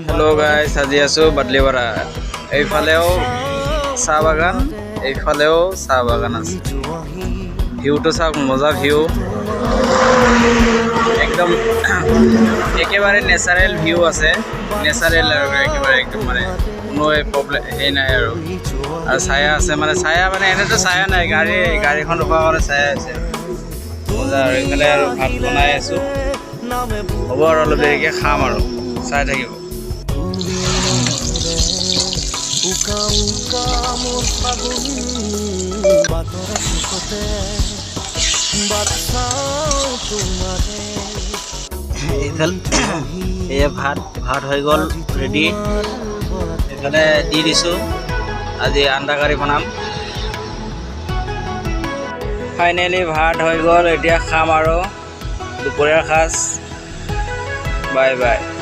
hello guys আজি আছো বাদলিপাৰা এইফালেও চাহ বাগান এইফালেও চাহ বাগান আছে ভিউটো চাওক মজা ভিউ একদম একেবারে ন্যাচারাল ভিউ আছে ন্যাচারাল একেবারে একদম মানে কোনো প্রবলেম এই নাই আৰু ছায়া আছে মানে ছায়া মানে এনেতো ছায়া নাই গাড়ীখন ৰখা কাৰণে ছায়া আছে মজা আৰু এইফালে আৰু ভাত বনাই আছো হ'ব আৰু অলপ দেৰিকে খাম আৰু চাই থাকিব ভাত হৈ গ'ল ৰেডি এইফালে দি দিছোঁ আজি আন্দা কাৰি বনাম ফাইনেলি ভাত হৈ গ'ল এতিয়া খাম আৰু দুপৰীয়াৰ সাজ বাই বাই